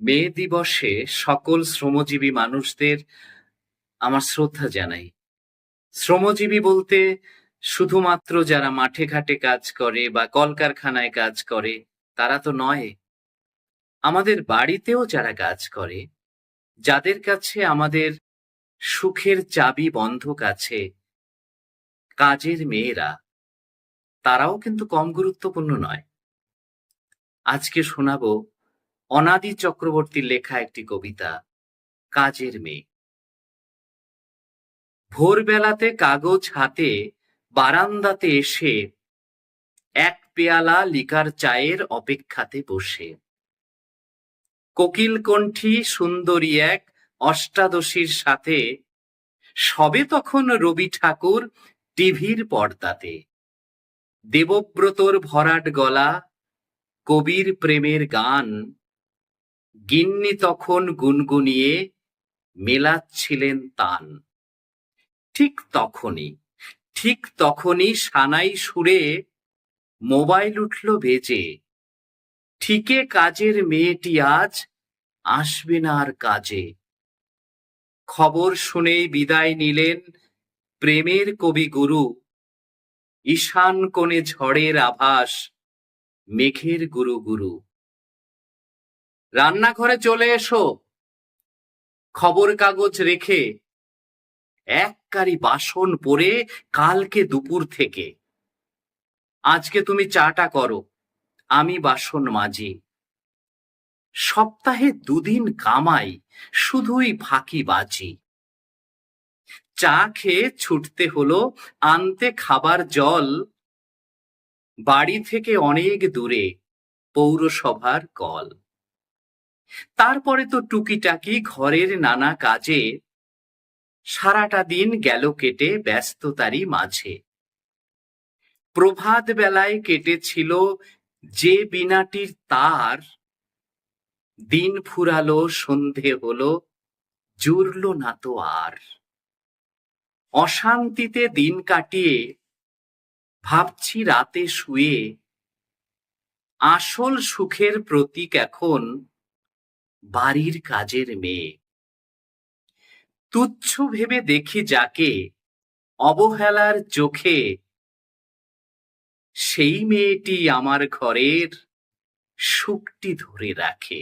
মে দিবসে সকল শ্রমজীবী মানুষদের আমার শ্রদ্ধা জানাই। শ্রমজীবী বলতে শুধুমাত্র যারা মাঠে ঘাটে কাজ করে বা কলকারখানায় কাজ করে তারা তো নয়। আমাদের বাড়িতেও যারা কাজ করে, যাদের কাছে আমাদের সুখের চাবি বন্ধক আছে, কাজের মেয়েরা, তারাও কিন্তু কম গুরুত্বপূর্ণ নয়। আজকে শোনাবো অনাদি চক্রবর্তীর লেখা একটি কবিতা, কাজের মেয়ে। ভোরবেলাতে কাগজ হাতে বারান্দাতে এসে এক পেয়ালা লিকার চায়ের অপেক্ষাতে বসে কোকিল কণ্ঠী সুন্দরী এক অষ্টাদশীর সাথে সবে তখন রবি ঠাকুর টিভির পর্দাতে, দেবব্রতর ভরাট গলা, কবির প্রেমের গান, গিন্নি তখন গুনগুনিয়ে মেলাচ্ছিলেন তান। ঠিক তখনই সানাই সুরে মোবাইল উঠল বেজে, ঠিকে কাজের মেয়েটি আজ আসবে না আর কাজে। খবর শুনেই বিদায় নিলেন প্রেমের কবিগুরু, ঈশান কোণে ঝড়ের আভাস, মেঘের গুরু গুরু। রান্নাঘরে চলে এসো, খবর কাগজ রেখে, এক কারি বাসন পরে কালকে দুপুর থেকে। আজকে তুমি চাটা করো, আমি বাসন মাজি। সপ্তাহে দুদিন কামাই, শুধুই ফাঁকিবাজি। চা খেয়ে ছুটতে হলো আনতে খাবার জল, বাড়ি থেকে অনেক দূরে পৌরসভার কল। তারপরে তো টুকিটাকি ঘরের নানা কাজে সারাটা দিন গেল কেটে ব্যস্ততারই মাঝে। প্রভাত বেলায় কেটেছিল যে বিনাটির তার, দিন ফুরালো সন্ধে হলো, জুড়ল না তো আর। অশান্তিতে দিন কাটিয়ে ভাবছি রাতে শুয়ে, আসল সুখের প্রতীক এখন বাড়ির কাজের মেয়ে। তুচ্ছ ভেবে দেখি যাকে অবহেলার চোখে, সেই মেয়েটি আমার ঘরের সুখটি ধরে রাখে।